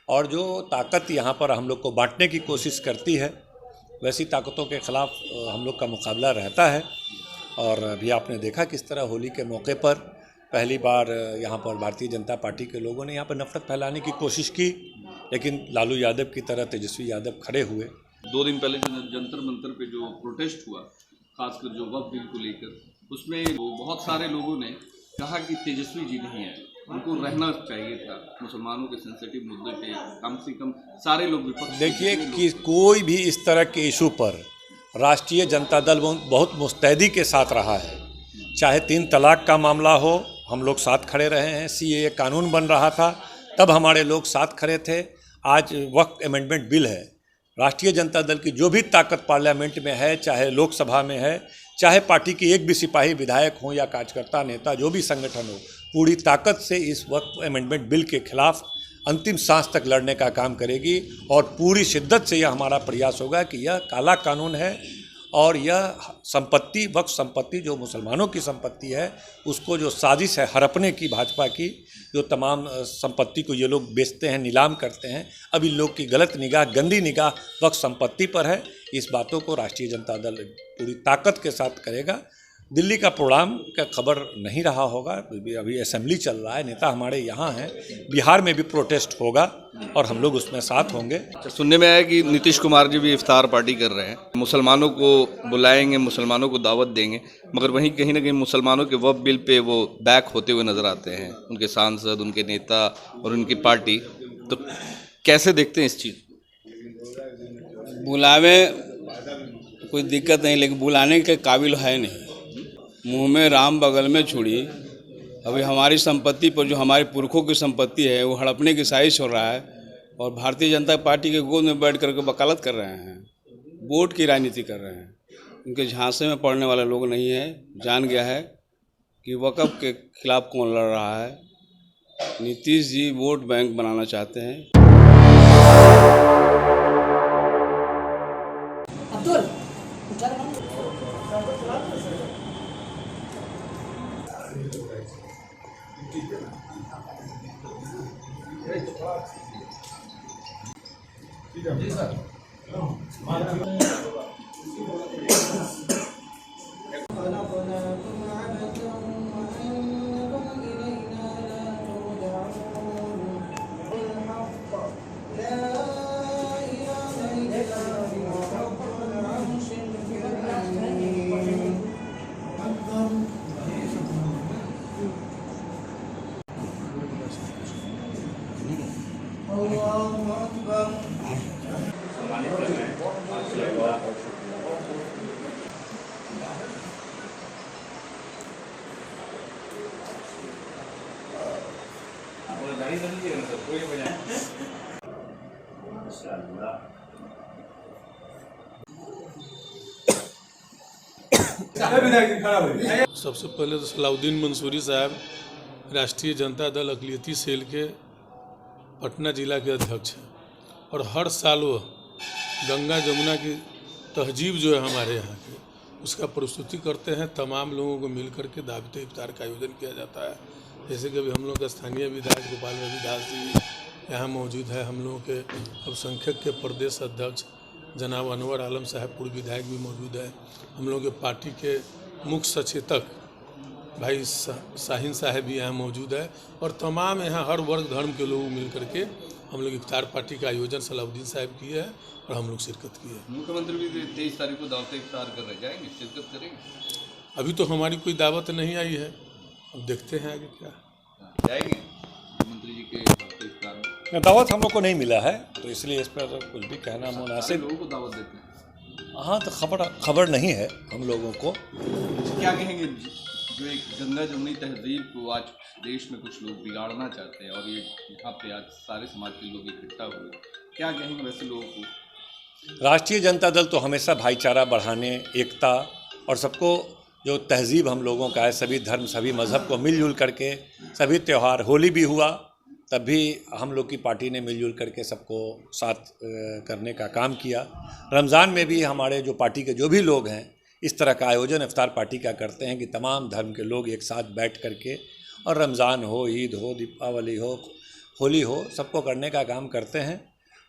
और जो ताकत यहाँ पर हम लोग को बांटने की कोशिश करती है, वैसी ताकतों के ख़िलाफ़ हम लोग का मुकाबला रहता है। और अभी आपने देखा किस तरह होली के मौके पर पहली बार यहाँ पर भारतीय जनता पार्टी के लोगों ने यहाँ पर नफरत फैलाने की कोशिश की, लेकिन लालू यादव की तरह तेजस्वी यादव खड़े हुए। 2 दिन पहले जो जंतर मंतर पे जो प्रोटेस्ट हुआ, खासकर जो वक्फ बिल को लेकर, उसमें बहुत सारे लोगों ने कहा कि तेजस्वी जी नहीं है, उनको रहना चाहिए था। मुसलमानों के सेंसिटिव मुद्दे पे कम से कम सारे लोग विपक्ष। देखिए कि कोई भी इस तरह के इशू पर राष्ट्रीय जनता दल बहुत मुस्तैदी के साथ रहा है। चाहे 3 तलाक का मामला हो, हम लोग साथ खड़े रहे हैं। CAA कानून बन रहा था, तब हमारे लोग साथ खड़े थे। आज वक्फ अमेंडमेंट बिल है। राष्ट्रीय जनता दल की जो भी ताकत पार्लियामेंट में है, चाहे लोकसभा में है, चाहे पार्टी की एक भी सिपाही विधायक हो या कार्यकर्ता नेता जो भी संगठन हो, पूरी ताकत से इस वक्फ अमेंडमेंट बिल के खिलाफ अंतिम सांस तक लड़ने का काम करेगी। और पूरी शिद्दत से यह हमारा प्रयास होगा कि यह काला कानून है और यह संपत्ति, वक्फ संपत्ति जो मुसलमानों की संपत्ति है, उसको जो साजिश है हड़पने की भाजपा की, जो तमाम संपत्ति को ये लोग बेचते हैं, नीलाम करते हैं, अब इन लोग की गलत निगाह, गंदी निगाह वक्फ संपत्ति पर है। इस बातों को राष्ट्रीय जनता दल पूरी ताकत के साथ करेगा। दिल्ली का प्रोग्राम का खबर नहीं रहा होगा, अभी असेंबली चल रहा है, नेता हमारे यहाँ हैं। बिहार में भी प्रोटेस्ट होगा और हम लोग उसमें साथ होंगे। सुनने में आया कि नीतीश कुमार जी भी इफ्तार पार्टी कर रहे हैं, मुसलमानों को बुलाएंगे, मुसलमानों को दावत देंगे, मगर वहीं कहीं ना कहीं मुसलमानों के वक्फ बिल पे वो बैक होते हुए नजर आते हैं, उनके सांसद, उनके नेता और उनकी पार्टी। तो कैसे देखते हैं इस चीज़? बुलावे कोई दिक्कत नहीं, लेकिन बुलाने के काबिल है नहीं। मुंह में राम बगल में छुरी। अभी हमारी संपत्ति पर, जो हमारे पुरखों की संपत्ति है, वो हड़पने की साजिश हो रहा है और भारतीय जनता पार्टी के गोद में बैठ करके वकालत कर रहे हैं, वोट की राजनीति कर रहे हैं। उनके झांसे में पड़ने वाले लोग नहीं है। जान गया है कि वक्फ के खिलाफ कौन लड़ रहा है। नीतीश जी वोट बैंक बनाना चाहते हैं। जी सर। सबसे पहले तो सलाउद्दीन मंसूरी साहब राष्ट्रीय जनता दल अक़लियती सेल के पटना जिला के अध्यक्ष हैं और हर साल वो गंगा जमुना की तहजीब जो है हमारे यहाँ की, उसका प्रस्तुति करते हैं। तमाम लोगों को मिल करके दावत इफ्तार का आयोजन किया जाता है। जैसे कि अभी हम लोग का स्थानीय विधायक गोपाल रविदास जी यहाँ मौजूद है, हम लोगों के अल्पसंख्यक के प्रदेश अध्यक्ष जनाब अनवर आलम साहब पूर्व विधायक भी मौजूद है, हम लोग के पार्टी के मुख्य सचेतक भाई शाहीन साहब भी यहाँ मौजूद है और तमाम यहाँ हर वर्ग धर्म के लोग मिल करके हम लोग इफ्तार पार्टी का आयोजन सलाउद्दीन साहब किए हैं और हम लोग शिरकत की है। मुख्यमंत्री भी 23 तारीख को दावत इफ्तार कर रहे, जाएंगे, शिरकत करेंगे? अभी तो हमारी कोई दावत नहीं आई है, अब देखते हैं आगे क्या। जाएंगे मुख्यमंत्री जी के दावत इफ्तार में? दावत हम लोग को नहीं मिला है, तो इसलिए इस पर कुछ भी कहना मुनासिब। लोगों को दावत देते हैं? हाँ, तो खबर नहीं है हम लोगों को। क्या कहेंगे जो एक गंगा जमुनी तहजीब को आज देश में कुछ लोग बिगाड़ना चाहते हैं और ये यहाँ पे आज सारे समाज के लोग इकट्ठा हुए, क्या कहेंगे वैसे लोगों को? राष्ट्रीय जनता दल तो हमेशा भाईचारा बढ़ाने, एकता और सबको जो तहजीब हम लोगों का है, सभी धर्म सभी मज़हब को मिलजुल करके, सभी त्यौहार, होली भी हुआ तब भी हम लोग की पार्टी ने मिलजुल करके सबको साथ करने का काम किया। रमज़ान में भी हमारे जो पार्टी के जो भी लोग हैं इस तरह का आयोजन इफ्तार पार्टी का करते हैं कि तमाम धर्म के लोग एक साथ बैठ करके, और रमज़ान हो, ईद हो, दीपावली हो, होली हो, सबको करने का काम करते हैं।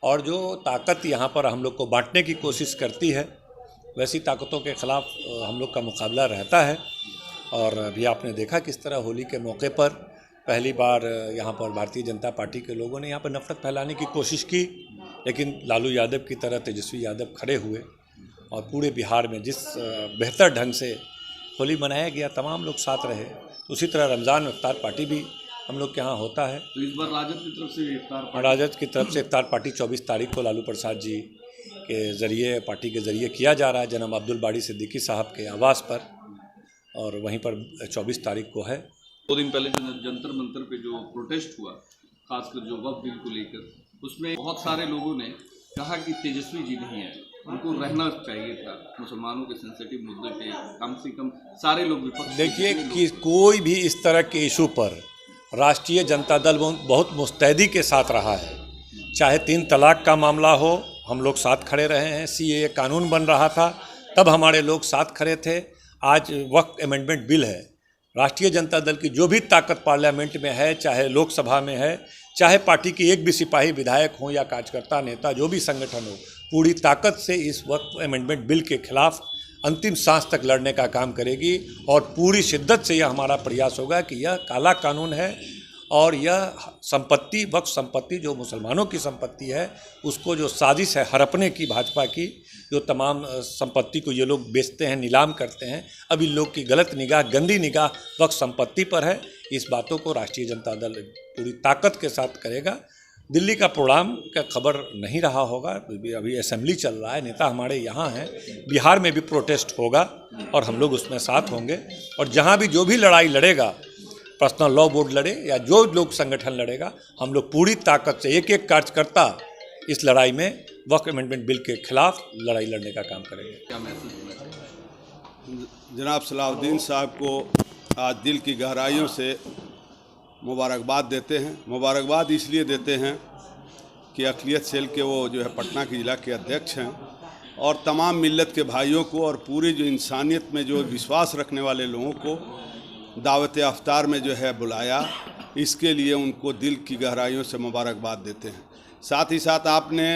और जो ताकत यहाँ पर हम लोग को बांटने की कोशिश करती है, वैसी ताकतों के ख़िलाफ़ हम लोग का मुकाबला रहता है। और अभी आपने देखा किस तरह होली के मौके पर पहली बार यहाँ पर भारतीय जनता पार्टी के लोगों ने यहाँ पर नफरत फैलाने की कोशिश की, लेकिन लालू यादव की तरह तेजस्वी यादव खड़े हुए और पूरे बिहार में जिस बेहतर ढंग से होली मनाया गया तमाम लोग साथ रहे। उसी तरह रमज़ान में इफ्तार पार्टी भी हम लोग के यहाँ होता है। तो इस बार राजद की तरफ से राजद की तरफ से इफ्तार पार्टी 24 तारीख को लालू प्रसाद जी के ज़रिए, पार्टी के ज़रिए किया जा रहा है, जनाब अब्दुल बारी सिद्दीकी साहब के आवास पर, और वहीं पर 24 तारीख को है। 2 दिन पहले जो जंतर मंतर पे जो प्रोटेस्ट हुआ, खासकर जो वक्फ बिल को लेकर, उसमें बहुत सारे लोगों ने कहा कि तेजस्वी जी नहीं है, उनको रहना चाहिए था। मुसलमानों के सेंसिटिव मुद्दे पे कम से कम सारे लोग विपक्ष। देखिए कि कोई भी इस तरह के इशू पर राष्ट्रीय जनता दल बहुत मुस्तैदी के साथ रहा है। चाहे 3 तलाक का मामला हो, हम लोग साथ खड़े रहे हैं। CAA कानून बन रहा था, तब हमारे लोग साथ खड़े थे। आज वक्फ अमेंडमेंट बिल है। राष्ट्रीय जनता दल की जो भी ताकत पार्लियामेंट में है, चाहे लोकसभा में है, चाहे पार्टी की एक भी सिपाही विधायक हो या कार्यकर्ता नेता जो भी संगठन हो, पूरी ताकत से इस वक्फ अमेंडमेंट बिल के खिलाफ अंतिम सांस तक लड़ने का काम करेगी। और पूरी शिद्दत से यह हमारा प्रयास होगा कि यह काला कानून है और यह संपत्ति, वक्फ संपत्ति जो मुसलमानों की संपत्ति है, उसको जो साजिश है हड़पने की भाजपा की, जो तमाम संपत्ति को ये लोग बेचते हैं, नीलाम करते हैं, अब इन लोग की गलत निगाह, गंदी निगाह वक्फ संपत्ति पर है। इस बातों को राष्ट्रीय जनता दल पूरी ताकत के साथ करेगा। दिल्ली का प्रोग्राम का खबर नहीं रहा होगा, अभी असेंबली चल रहा है, नेता हमारे यहाँ हैं। बिहार में भी प्रोटेस्ट होगा और हम लोग उसमें साथ होंगे। और जहाँ भी जो भी लड़ाई लड़ेगा, पर्सनल लॉ बोर्ड लड़े या जो लोग संगठन लड़ेगा, हम लोग पूरी ताकत से एक एक कार्यकर्ता इस लड़ाई में वक्फ अमेंडमेंट बिल के खिलाफ लड़ाई लड़ने का काम करेंगे। क्या मैसेज देना चाहिए? जनाब सलाउद्दीन साहब को आज दिल की गहराइयों से मुबारकबाद देते हैं। मुबारकबाद इसलिए देते हैं कि अक़लियत सेल के वो जो है पटना के ज़िला के अध्यक्ष हैं, और तमाम मिल्लत के भाइयों को और पूरी जो इंसानियत में जो विश्वास रखने वाले लोगों को दावत अफ्तार में जो है बुलाया, इसके लिए उनको दिल की गहराइयों से मुबारकबाद देते हैं। साथ ही साथ आपने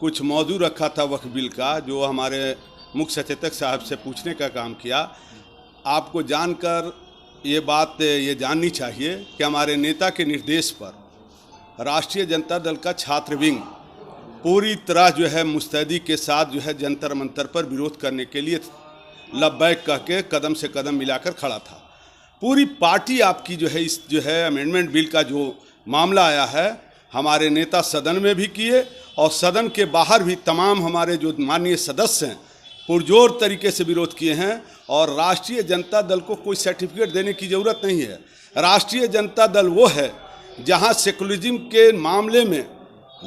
कुछ मौजू रखा था वक्फ बिल का, जो हमारे मुख्य सचेतक साहब से पूछने का काम किया। आपको जानकर ये बात ये जाननी चाहिए कि हमारे नेता के निर्देश पर राष्ट्रीय जनता दल का छात्र विंग पूरी तरह जो है मुस्तैदी के साथ जो है जंतर मंतर पर विरोध करने के लिए लब्बैक कह के कदम से कदम मिलाकर खड़ा था। पूरी पार्टी आपकी जो है इस जो है अमेंडमेंट बिल का जो मामला आया है, हमारे नेता सदन में भी किए और सदन के बाहर भी तमाम हमारे जो माननीय सदस्य हैं पुरजोर तरीके से विरोध किए हैं। और राष्ट्रीय जनता दल को कोई सर्टिफिकेट देने की ज़रूरत नहीं है। राष्ट्रीय जनता दल वो है जहां सेकुलरिज्म के मामले में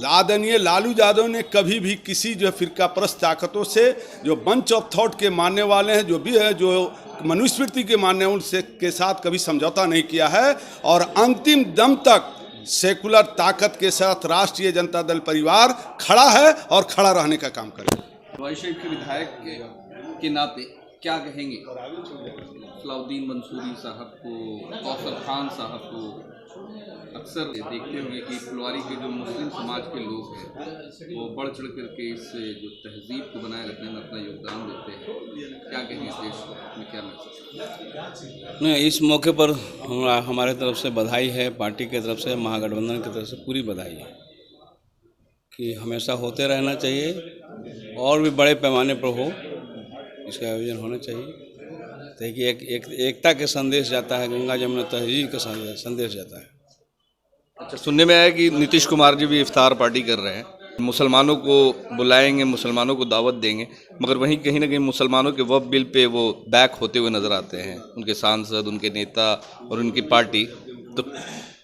आदरणीय लालू यादव ने कभी भी किसी जो फिरका परस्त ताकतों से, जो बंच ऑफ थॉट के मानने वाले हैं, जो भी है जो मनुस्मृति के मानने उनसे के साथ कभी समझौता नहीं किया है। और अंतिम दम तक सेकुलर ताकत के साथ राष्ट्रीय जनता दल परिवार खड़ा है और खड़ा रहने का काम करेगा। शरीफ के विधायक के नाते क्या कहेंगे सलाउद्दीन मंसूरी साहब को, कौसर खान साहब को? अक्सर देखते होंगे कि फुलवारी के जो मुस्लिम समाज के लोग हैं वो बढ़ चढ़ करके इस जो तहजीब को बनाए रखने में अपना योगदान देते हैं। क्या कहेंगे देश में, क्या मैसेज? नहीं, इस मौके पर हमारे तरफ से बधाई है, पार्टी की तरफ से, महागठबंधन की तरफ से पूरी बधाई है कि हमेशा होते रहना चाहिए और भी बड़े पैमाने पर हो, इसका आयोजन होना चाहिए। देखिए एकता के संदेश जाता है, गंगा जमुना तहजीब का संदेश जाता है। अच्छा, सुनने में आया कि नीतीश कुमार जी भी इफ्तार पार्टी कर रहे हैं, मुसलमानों को बुलाएंगे, मुसलमानों को दावत देंगे, मगर वहीं कहीं ना कहीं मुसलमानों के वक्फ बिल पे वो बैक होते हुए नज़र आते हैं, उनके सांसद, उनके नेता और उनकी पार्टी। तो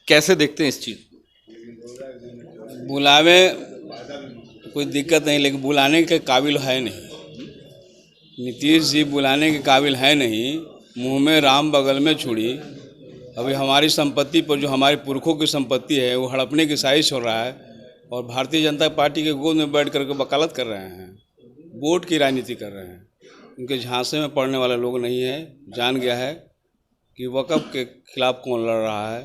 कैसे देखते हैं इस चीज़? बुलावे कोई दिक्कत नहीं, लेकिन बुलाने के काबिल है नहीं। नीतीश जी बुलाने के काबिल है नहीं। मुंह में राम बगल में छुरी। अभी हमारी संपत्ति पर, जो हमारे पुरखों की संपत्ति है, वो हड़पने की साजिश हो रहा है और भारतीय जनता पार्टी के गोद में बैठ करके वकालत कर रहे हैं, वोट की राजनीति कर रहे हैं। उनके झांसे में पड़ने वाले लोग नहीं है। जान गया है कि वक़्फ़ के खिलाफ कौन लड़ रहा है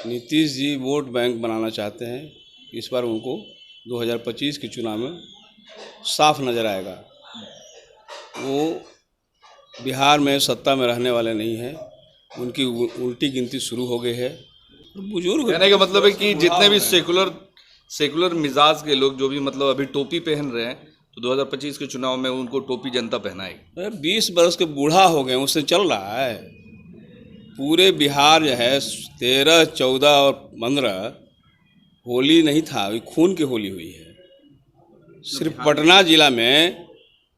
नीतीश जी वोट बैंक बनाना चाहते हैं। इस बार उनको 2025 के चुनाव में साफ नज़र आएगा। वो बिहार में सत्ता में रहने वाले नहीं हैं। उनकी उल्टी गिनती शुरू हो गई है। बुजुर्ग कहने का मतलब है कि जितने भी सेकुलर मिजाज के लोग जो भी मतलब अभी टोपी पहन रहे हैं, तो 2025 के चुनाव में उनको टोपी जनता पहनाएगी। 20 बरस के बूढ़ा हो गए, उससे चल रहा है। पूरे बिहार जो है 13, 14 और 15 होली नहीं था, अभी खून की होली हुई है। सिर्फ पटना जिला में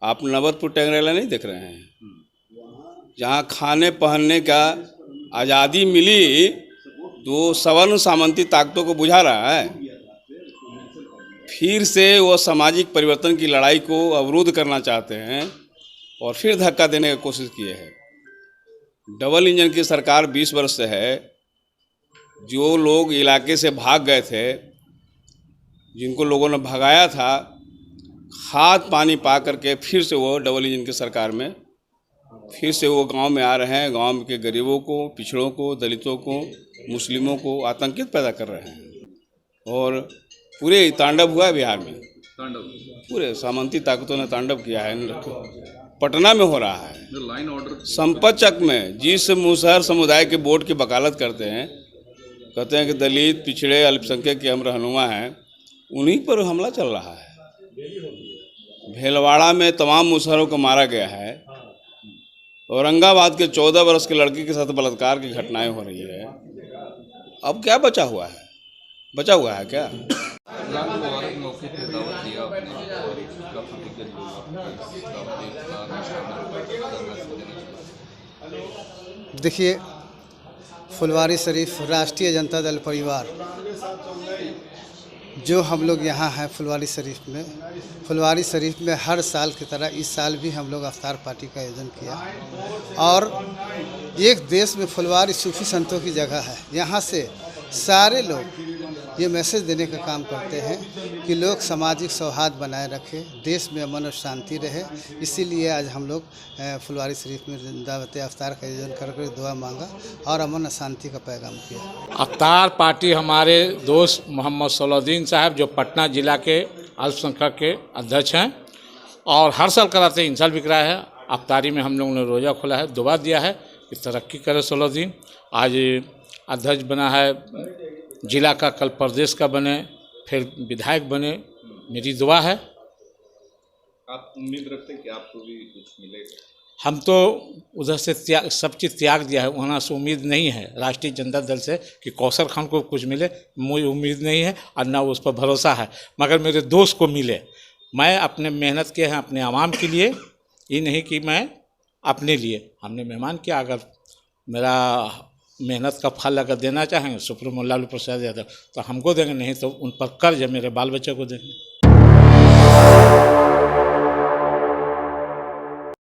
आप नवतपुर टेंगरेला नहीं देख रहे हैं, जहाँ खाने पहनने का आज़ादी मिली, तो सवर्ण सामंती ताकतों को बुझा रहा है। फिर से वो सामाजिक परिवर्तन की लड़ाई को अवरुद्ध करना चाहते हैं और फिर धक्का देने की कोशिश किए हैं। डबल इंजन की सरकार 20 वर्ष से है। जो लोग इलाके से भाग गए थे, जिनको लोगों ने भगाया था, खाद पानी पा करके फिर से वो डबल इंजन की सरकार में फिर से वो गांव में आ रहे हैं। गांव के गरीबों को, पिछड़ों को, दलितों को, मुस्लिमों को आतंकित पैदा कर रहे हैं। और पूरे तांडव हुआ है बिहार में, पूरे सामंती ताकतों ने तांडव किया है। पटना में हो रहा है, लाइन ऑर्डर संपतचक में जिस मुसहर समुदाय के वोट की वकालत करते हैं, कहते हैं कि दलित, पिछड़े, अल्पसंख्यक के हम रहनुमा हैं, उन्हीं पर हमला चल रहा है। भेलवाड़ा में तमाम मुसहरों को मारा गया है। औरंगाबाद के 14 वर्ष के लड़की के साथ बलात्कार की घटनाएं हो रही है। अब क्या बचा हुआ है? बचा हुआ है क्या? देखिए, फुलवारी शरीफ राष्ट्रीय जनता दल परिवार जो हम लोग यहाँ हैं फुलवारी शरीफ में हर साल की तरह इस साल भी हम लोग अफ्तार पार्टी का आयोजन किया। और एक देश में फुलवारी सूफी संतों की जगह है। यहाँ से सारे लोग ये मैसेज देने का काम करते हैं कि लोग सामाजिक सौहार्द बनाए रखें, देश में अमन और शांति रहे। इसीलिए आज हम लोग फुलवारी शरीफ में दावत अफ्तार का आयोजन करके दुआ मांगा और अमन और शांति का पैगाम किया। अफ्तार पार्टी हमारे दोस्त मोहम्मद सलाउद्दीन साहब, जो पटना जिला के अल्पसंख्यक के अध्यक्ष हैं, और हर साल कराते हैं, इन साल भी कराया है। अफ्तारी में हम लोगों ने रोज़ा खोला है, दुआ दिया है कि तरक्की करे सलाउद्दीन। आज अध्यक्ष बना है जिला का, कल प्रदेश का बने, फिर विधायक बने। मेरी दुआ है। आप उम्मीद रखते हैं कि आपको भी कुछ मिलेगा? हम तो उधर से सब चीज़ त्याग दिया है, वहाँ से उम्मीद नहीं है राष्ट्रीय जनता दल से कि कौसर खान को कुछ मिले। मुझे उम्मीद नहीं है और ना उस पर भरोसा है, मगर मेरे दोस्त को मिले। मैं अपने मेहनत किए हैं अपने आवाम के लिए, ये नहीं कि मैं अपने लिए। हमने मेहमान किया, अगर मेरा मेहनत का फल अगर देना चाहेंगे सुप्रीमो लालू प्रसाद यादव तो हमको देंगे, नहीं तो उन पर कर्ज है, मेरे बाल बच्चे को देंगे।